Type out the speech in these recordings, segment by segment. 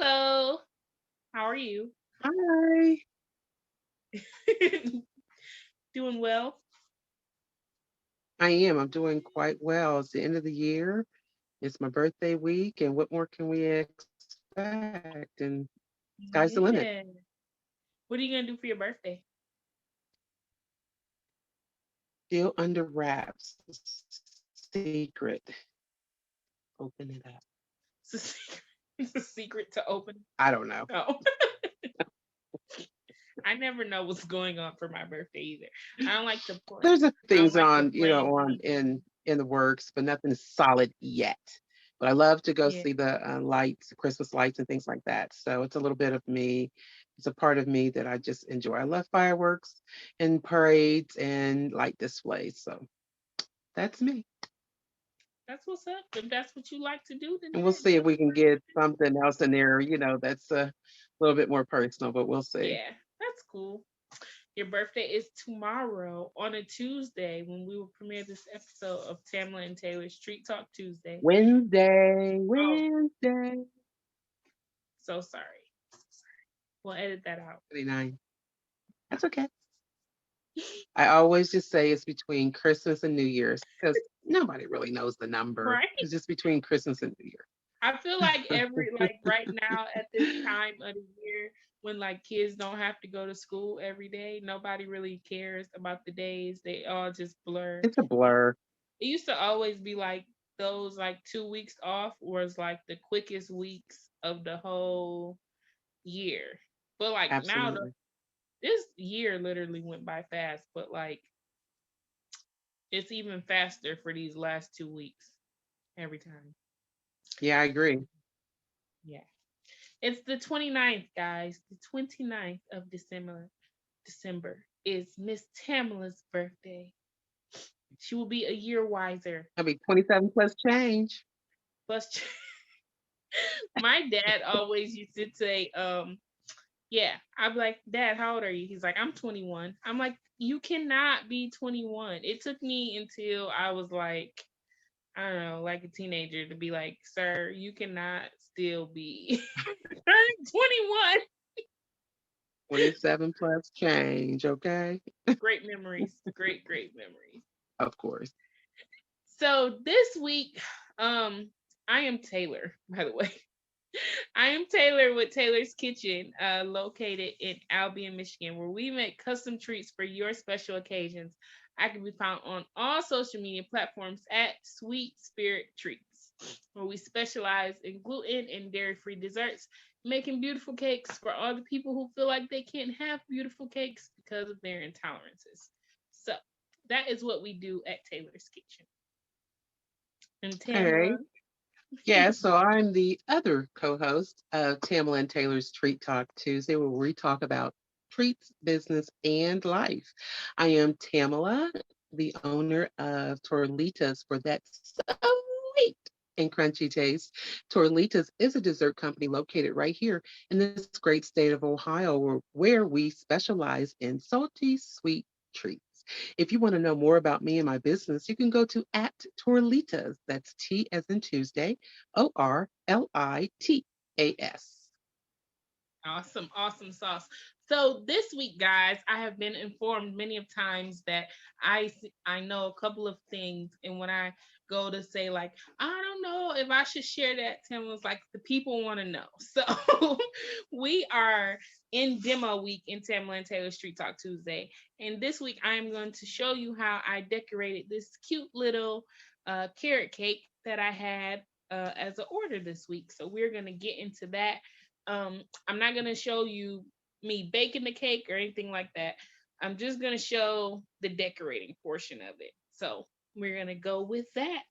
Hello. How are you? Hi. Doing well? I am. I'm doing quite well. It's the end of the year. It's my birthday week, and what more can we expect? And sky's the limit. Yeah. What are you gonna do for your birthday? Still under wraps. Secret. Open it up. It's a secret. It's a secret to open. I don't know. Oh, I never know what's going on for my birthday either. I don't like to plan. There's a few I don't things like to on, plan on anything. in the works, but nothing is solid yet. But I love to go Yeah. see the lights, Christmas lights, and things like that. So it's a little bit of me. It's a part of me that I just enjoy. I love fireworks and parades and light displays. So that's me. That's what's up. If that's what you like to do, then And we'll hey, see if good we can for you. get something else in there, that's a little bit more personal, but we'll see. Yeah, that's cool. Your birthday is tomorrow on a Tuesday when we will premiere this episode of Tamla and Taylor's Street Talk Tuesday. Wednesday, Oh, Wednesday. so sorry. We'll edit that out. 29. That's okay. I always just say it's between Christmas and New Year's because nobody really knows the number. Right? It's just between Christmas and New I feel like Year. right now at this time of the year when like kids don't have to go to school every day, nobody really cares about the days. They all just blur. It's a blur. It used to always be like those like 2 weeks off was like the quickest weeks of the whole year. But like now Absolutely. this year literally went by fast, but like it's even faster for these last 2 weeks every time. Yeah, I agree. Yeah. It's the 29th, guys. The 29th of December is Miss Tamala's birthday. She will be a year wiser. I'll be 27 plus change. Plus, my dad always used to say, yeah, I'm like, Dad, how old are you? He's like, I'm 21. I'm like, you cannot be 21. It took me until I was like, I don't know, like a teenager to be like, sir, you cannot still be 21. 27 plus change, okay? Great memories. Great, great memories. Of course. So this week, I am Taylor, by the way. I am Taylor with Taylor's Kitchen, located in Albion, Michigan, where we make custom treats for your special occasions. I can be found on all social media platforms at Sweet Spirit Treats, where we specialize in gluten and dairy free desserts, making beautiful cakes for all the people who feel like they can't have beautiful cakes because of their intolerances. So that is what we do at Taylor's Kitchen. And All Tamla, right. Yeah, so I'm the other co-host of Tamala and Taylor's Treat Talk Tuesday, where we talk about treats, business, and life. I am Tamala, the owner of Torlitas for that sweet and crunchy taste. Torlitas is a dessert company located right here in this great state of Ohio, where we specialize in salty, sweet treats. If you want to know more about me and my business, you can go to at Torlitas. That's T as in Tuesday, Orlitas. awesome, awesome sauce. So this week, guys, I have been informed many of times that I know a couple of things, and when I go to say like I don't know if I should share that, Tim was like the people want to know. So we are in demo week in Tamla and Taylor Street Talk Tuesday, and this week I am going to show you how I decorated this cute little carrot cake that I had as an order this week. So we're gonna get into that. I'm not gonna show you me baking the cake or anything like that. I'm just gonna show the decorating portion of it. So we're gonna go with that.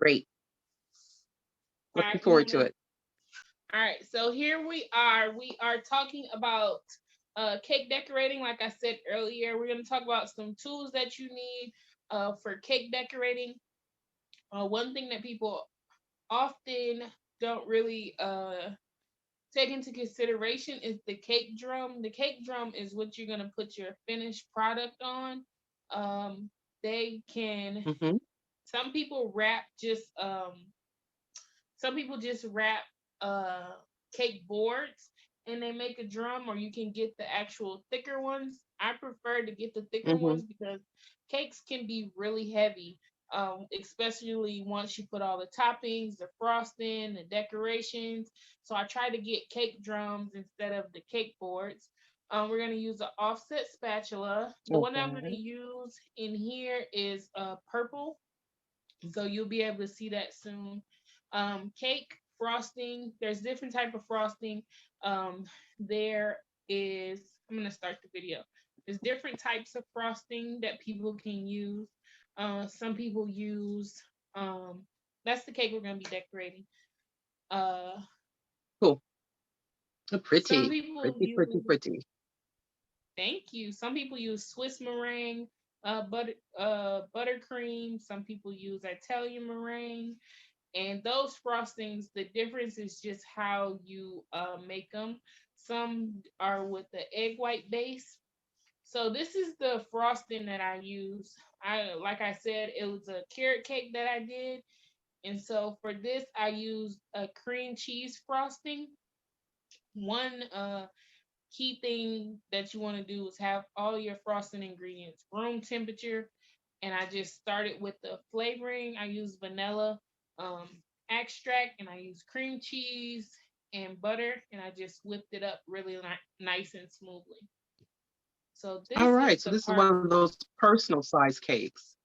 Great. All Looking right, you forward want to me? it. All right, so here we are. We are talking about cake decorating. Like I said earlier, we're gonna talk about some tools that you need for cake decorating. One thing that people often don't really take into consideration is the cake drum. The cake drum is what you're gonna put your finished product on. They can Hmm. some people wrap just some people just wrap uh cake boards and they make a drum, or you can get the actual thicker ones. I prefer to get the thicker Mm-hmm. ones because cakes can be really heavy, especially once you put all the toppings, the frosting, the decorations. So I try to get cake drums instead of the cake boards. We're going to use an offset spatula. The one that I'm going to Okay. use in here is purple, so you'll be able to see that soon. Cake frosting, there's different type of frosting. Um, there is, I'm gonna start the video. There's different types of frosting that people can use. Some people use, that's the cake we're gonna be decorating. Uh, Cool. some Pretty, people pretty, pretty, use, pretty. thank you. Some people use Swiss meringue, buttercream. Some people use Italian meringue. And those frostings, the difference is just how you make them. Some are with the egg white base. So this is the frosting that I use. Like I said, it was a carrot cake that I did. And so for this, I used a cream cheese frosting. One key thing that you want to do is have all your frosting ingredients room temperature. And I just started with the flavoring. I use vanilla um, extract, and I use cream cheese and butter, and I just whipped it up really nice and smoothly. So All this is right. So the this is part. one of those personal size cakes.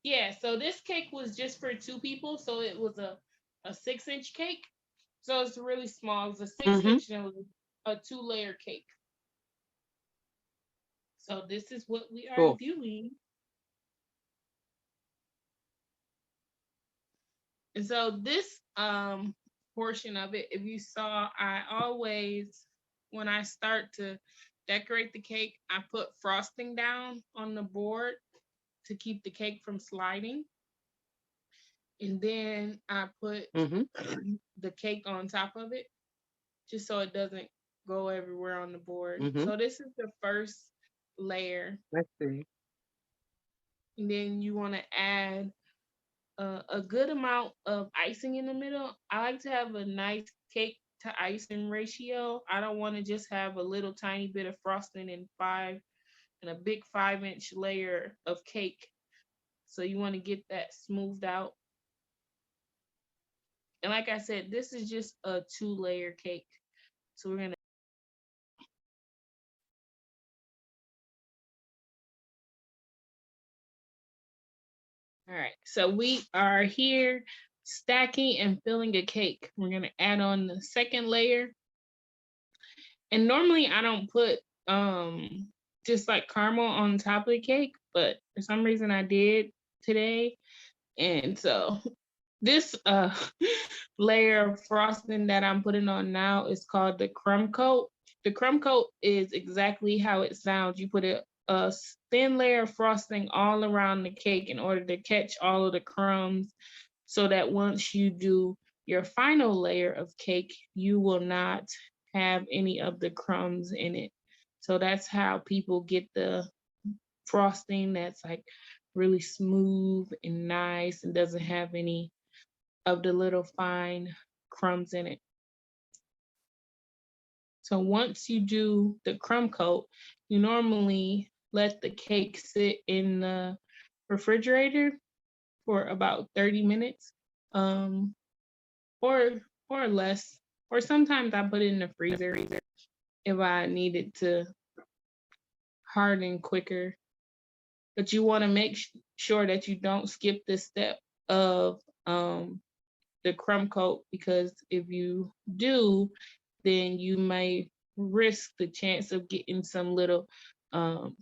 Yeah, so this cake was just for two people, so it was a 6-inch cake. So it's really small. It was a six Mm-hmm. inch and it was a two-layer cake. So this is what we are Cool. doing. And so this portion of it, if you saw, I always, when I start to decorate the cake, I put frosting down on the board to keep the cake from sliding. And then I put Mm-hmm. the cake on top of it just so it doesn't go everywhere on the board. Mm-hmm. So this is the first layer. Let's see. And then you want to add a good amount of icing in the middle. I like to have a nice cake to icing ratio. I don't want to just have a little tiny bit of frosting and a big 5-inch layer of cake. So you want to get that smoothed out. And like I said, this is just a 2-layer cake. So we're gonna. All right. So we are here stacking and filling a cake. We're gonna add on the second layer. And normally I don't put just like caramel on top of the cake, but for some reason I did today. And so this layer of frosting that I'm putting on now is called the crumb coat. The crumb coat is exactly how it sounds. You put a thin layer of frosting all around the cake in order to catch all of the crumbs so that once you do your final layer of cake, you will not have any of the crumbs in it. So that's how people get the frosting that's like really smooth and nice and doesn't have any of the little fine crumbs in it. So once you do the crumb coat, you normally let the cake sit in the refrigerator for about 30 minutes. Um, or less. Or sometimes I put it in the freezer if I need it to harden quicker. But you want to make sure that you don't skip this step of the crumb coat, because if you do, then you may risk the chance of getting some little um,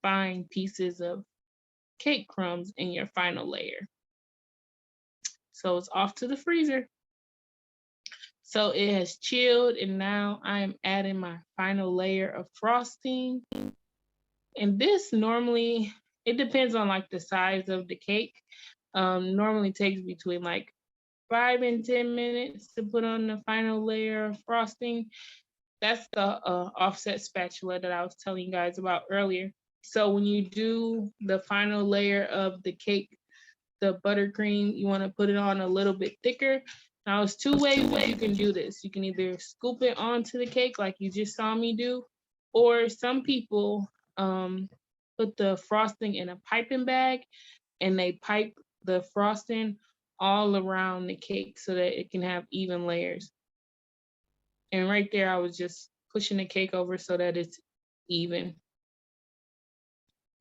fine pieces of cake crumbs in your final layer. So it's off to the freezer. So it has chilled, and now I am adding my final layer of frosting. And this normally, it depends on like the size of the cake. Normally takes between like 5 and 10 minutes to put on the final layer of frosting. That's the offset spatula that I was telling you guys about earlier. So when you do the final layer of the cake, the buttercream, you want to put it on a little bit thicker Now, there's two ways that you can do this. You can either scoop it onto the cake like you just saw me do, or some people put the frosting in a piping bag and they pipe the frosting all around the cake so that it can have even layers. And right there, I was just pushing the cake over so that it's even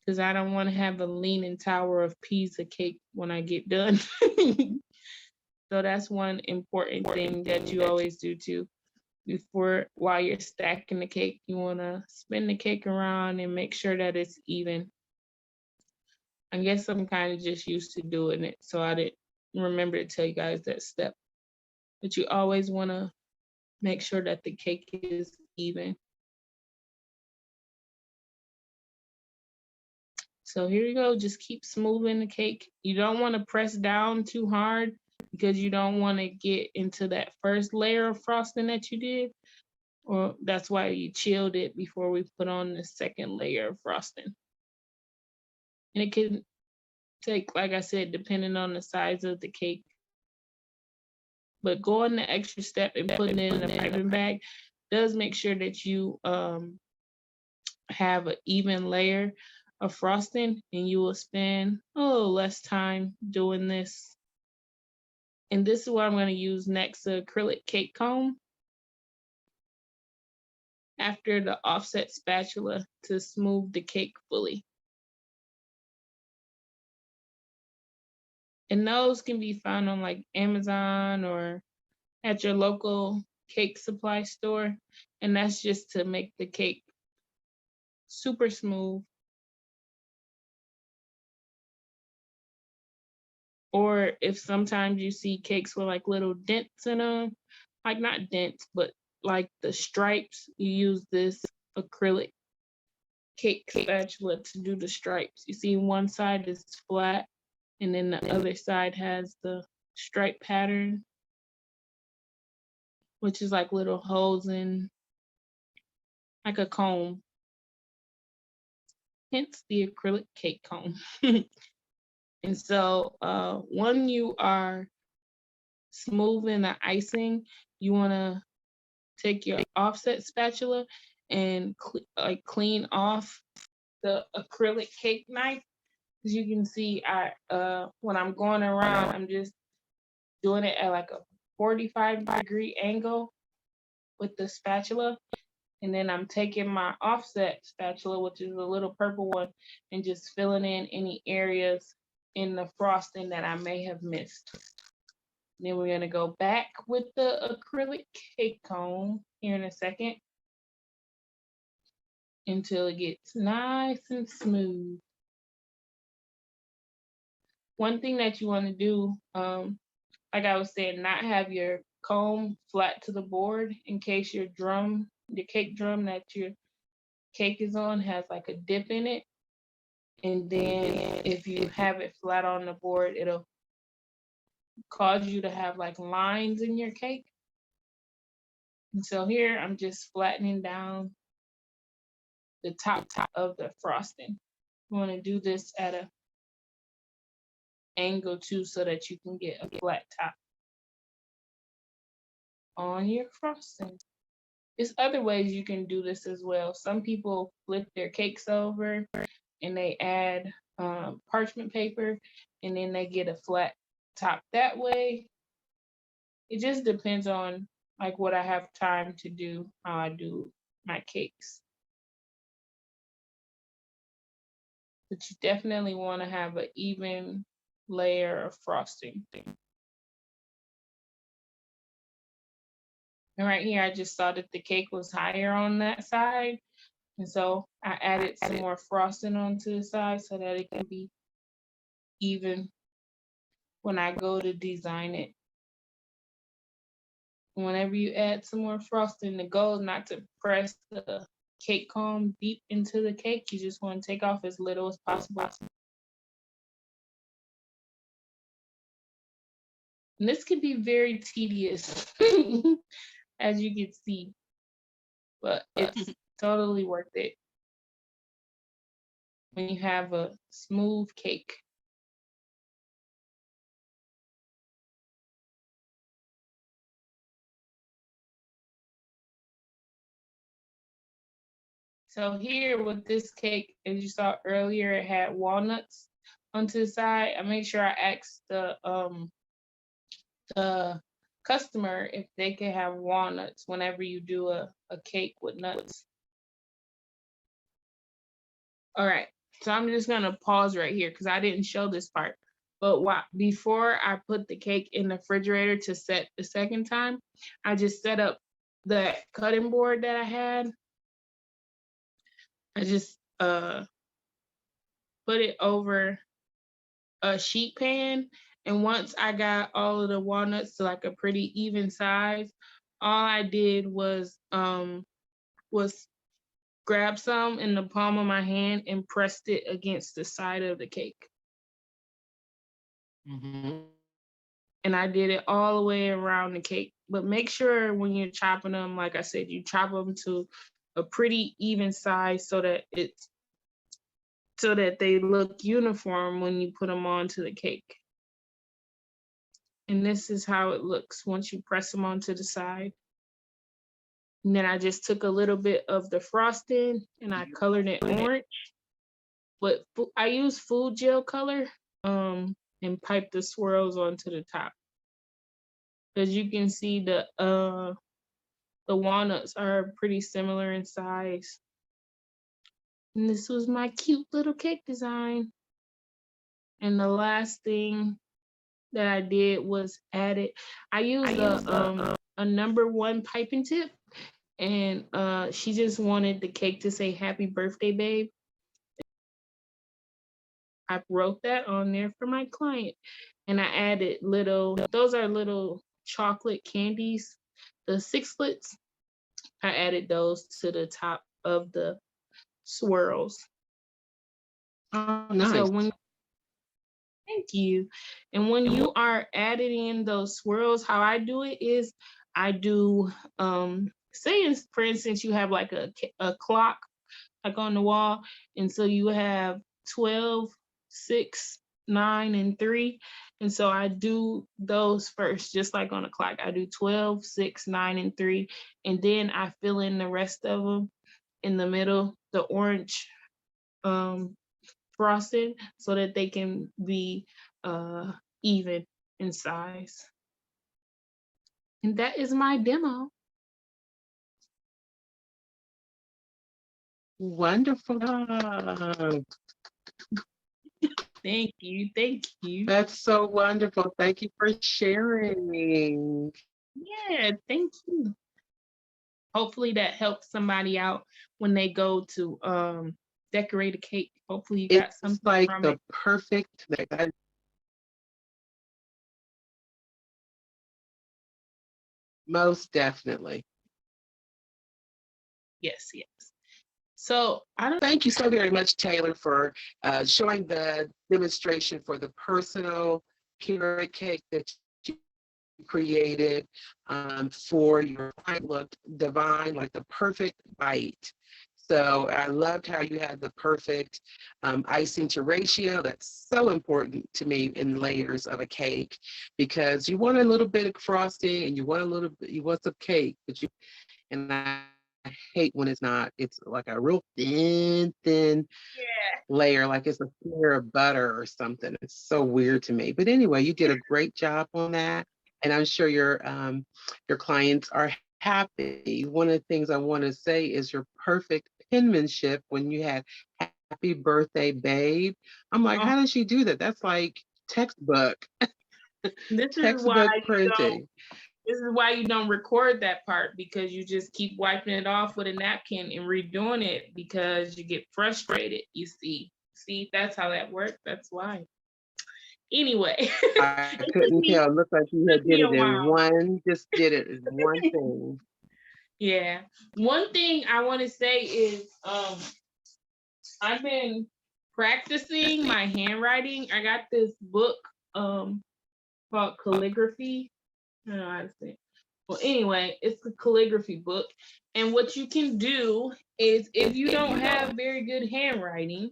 because I don't want to have a leaning tower of Pisa cake when I get done. So that's one important thing that you always do too. Before while you're stacking the cake, you want to spin the cake around and make sure that it's even. I guess I'm kind of just used to doing it, so I didn't remember to tell you guys that step. But you always want to make sure that the cake is even. So here you go. Just keep smoothing the cake. You don't want to press down too hard because you don't want to get into that first layer of frosting that you did. Or that's why you chilled it before we put on the second layer of frosting. And it can take, like I said, depending on the size of the cake. But going the extra step and putting it in a piping bag does make sure that you have an even layer of frosting, and you will spend a little less time doing this. And this is what I'm going to use next, the acrylic cake comb after the offset spatula to smooth the cake fully. And those can be found on like Amazon or at your local cake supply store. And that's just to make the cake super smooth. Or if sometimes you see cakes with like little dents in them, like not dents, but like the stripes, you use this acrylic cake spatula to do the stripes. You see one side is flat and then the other side has the stripe pattern, which is like little holes in like a comb. Hence the acrylic cake comb. And so when you are smoothing the icing, you want to take your offset spatula and clean off the acrylic cake knife. As you can see, when I'm going around, I'm just doing it at like a 45-degree angle with the spatula. And then I'm taking my offset spatula, which is the little purple one, and just filling in any areas in the frosting that I may have missed. Then we're going to go back with the acrylic cake comb here in a second until it gets nice and smooth. One thing that you want to do, like I was saying, not have your comb flat to the board in case your cake drum that your cake is on has like a dip in it. And then if you have it flat on the board, it'll cause you to have like lines in your cake. And so here I'm just flattening down the top of the frosting. You want to do this at a angle too so that you can get a flat top on your frosting. There's other ways you can do this as well. Some people flip their cakes over and they add parchment paper and then they get a flat top that way. It just depends on like what I have time to do, how I do my cakes. But you definitely want to have an even layer of frosting. And right here, I just saw that the cake was higher on that side. And so I added some more frosting onto the side so that it can be even when I go to design it. Whenever you add some more frosting, the goal is not to press the cake comb deep into the cake. You just want to take off as little as possible. And this can be very tedious, as you can see, but it's totally worth it when you have a smooth cake. So here with this cake, as you saw earlier, it had walnuts onto the side. I made sure I asked the customer if they could have walnuts whenever you do a cake with nuts. All right. So I'm just gonna pause right here because I didn't show this part. But before I put the cake in the refrigerator to set the second time, I just set up the cutting board that I had. I just put it over a sheet pan, and once I got all of the walnuts to like a pretty even size, all I did was grab some in the palm of my hand and pressed it against the side of the cake. Mm-hmm. And I did it all the way around the cake. But make sure when you're chopping them, like I said, you chop them to a pretty even size so that they look uniform when you put them onto the cake. And this is how it looks once you press them onto the side. And then I just took a little bit of the frosting and I colored it orange. But I used food gel color and piped the swirls onto the top. As you can see, the walnuts are pretty similar in size. And this was my cute little cake design. And the last thing that I did was I used a number 1 piping tip, and she just wanted the cake to say happy birthday, babe. I wrote that on there for my client, and I added those are little chocolate candies, the sixlets. I added those to the top of the swirls. Oh, nice. So thank you. And when you are adding in those swirls, how I do it is I do, say for instance, you have like a clock like on the wall. And so you have 12, 6, 9, and 3. And so I do those first, just like on a clock. I do 12, 6, 9, and 3. And then I fill in the rest of them in the middle, the orange frosting, so that they can be even in size. And that is my demo. Wonderful. Thank you. Thank you. That's so wonderful. Thank you for sharing. Yeah, thank you. Hopefully that helps somebody out when they go to decorate a cake. Hopefully you got It's something like from the it. perfect, most definitely. Yes, yes. So I don't Thank you so very much, Taylor, for showing the demonstration for the personal carrot cake that you created for your client. Looked divine, like the perfect bite. So I loved how you had the perfect icing to ratio. That's so important to me in layers of a cake, because you want a little bit of frosting and you want some cake, and I hate when it's not. It's like a real thin yeah. layer, like it's a layer of butter or something. It's so weird to me. But anyway, you did a great job on that, and I'm sure your clients are happy. One of the things I want to say is your perfect penmanship when you had "Happy Birthday, Babe." I'm like, Oh, how did she do that? That's like textbook, this is why textbook you don't printing. this is why you don't record that part, because you just keep wiping it off with a napkin and redoing it because you get frustrated, you see. See, that's how that works. That's why. Anyway, I couldn't tell. It looked like you had took did me it a in while. one, just did it in one thing. Yeah. One thing I want to say is I've been practicing my handwriting. I got this book called Calligraphy. I don't know how to say it. Well, anyway, it's a calligraphy book. And what you can do is, if you don't have very good handwriting,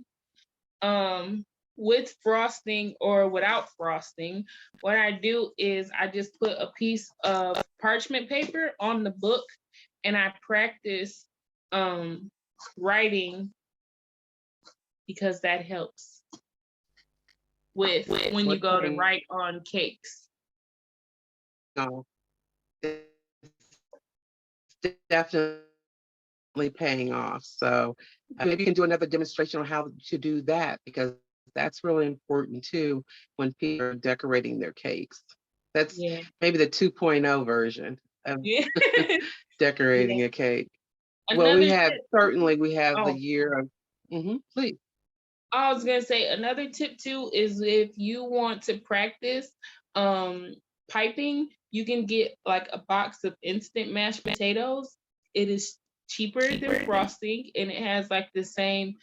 with frosting or without frosting, what I do is I just put a piece of parchment paper on the book and I practice writing because that helps with when you What's go to paying write on cakes. off? It's definitely paying off. So maybe you can do another demonstration on how to do that because that's really important too when people are decorating their cakes. That's Yeah. maybe the 2.0 version of Yeah. Yeah. decorating a cake. Well, Another tip. we have the Oh, year of please. I was gonna say another tip too is if you want to practice um piping, you can get like a box of instant mashed potatoes. It is cheaper than frosting and it has like the same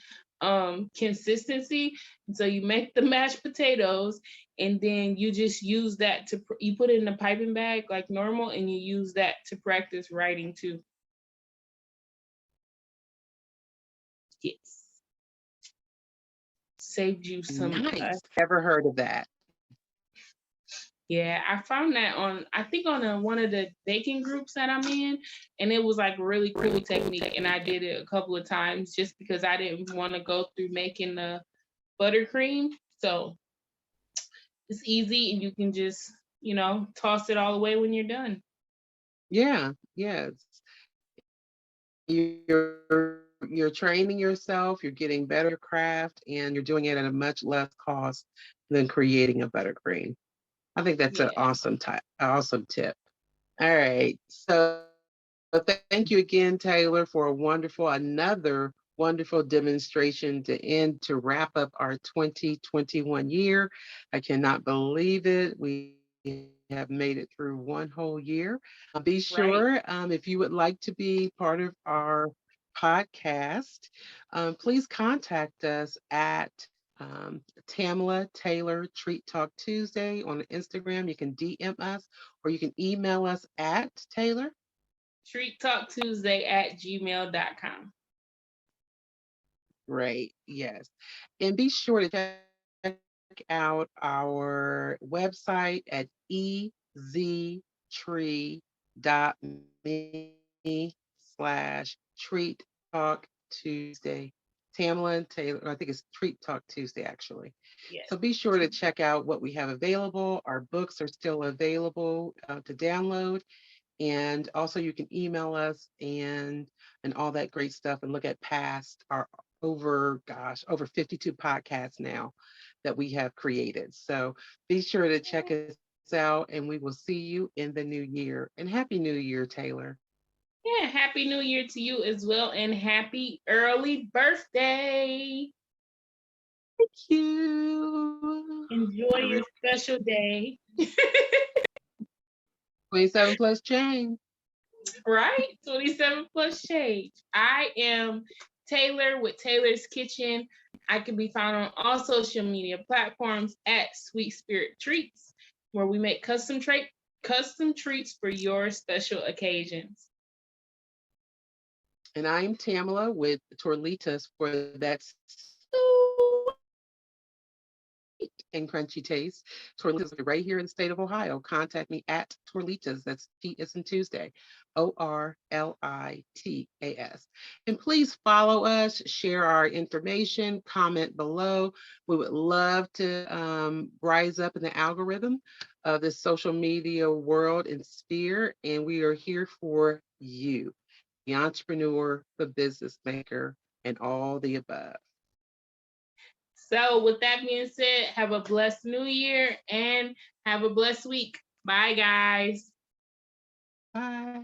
consistency. So you make the mashed potatoes and then you just use that to you put it in a piping bag like normal and you use that to practice writing too. Yes. Saved you some Nice. Ever heard of that? yeah, I found that on I think on one of the baking groups that I'm in, and it was like really cool technique, and I did it a couple of times just because I didn't want to go through making the buttercream. So it's easy, and you can just toss it all away when you're done. Yeah, yes. You're training yourself, you're getting better craft, and you're doing it at a much less cost than creating a buttercream. I think that's an Yeah, awesome tip. All right. So thank you again, Taylor, for another wonderful demonstration to wrap up our 2021 year. I cannot believe it. We have made it through one whole year. Be right. sure if you would like to be part of our podcast, please contact us at Tamala Taylor Treat Talk Tuesday on Instagram. You can DM us or you can email us at Taylor. TreatTalkTuesday@gmail.com. Great, yes. And be sure to check out our website at eztree.me/treat talk Tuesday. Tamala and Taylor, I think it's Treat Talk Tuesday actually. Yes. So be sure to check out what we have available. Our books are still available to download. And also you can email us and all that great stuff and look at past our over 52 podcasts now that we have created. So be sure to check us out and we will see you in the new year. And happy new year, Taylor. Yeah, happy new year to you as well and happy early birthday. Thank you. Enjoy I your really special day. 27 plus change. Right? 27 plus change. I am Taylor with Taylor's Kitchen. I can be found on all social media platforms at Sweet Spirit Treats, where we make custom treats for your special occasions. And I am Tamala with Torlitas for that and crunchy taste. Torlitas right here in the state of Ohio. Contact me at Torlitas. That's T is in Tuesday. Orlitas. And please follow us, share our information, comment below. We would love to rise up in the algorithm of the social media world and sphere. And we are here for you, the entrepreneur, the business maker, and all the above. So, with that being said, have a blessed new year and have a blessed week. Bye, guys. Bye.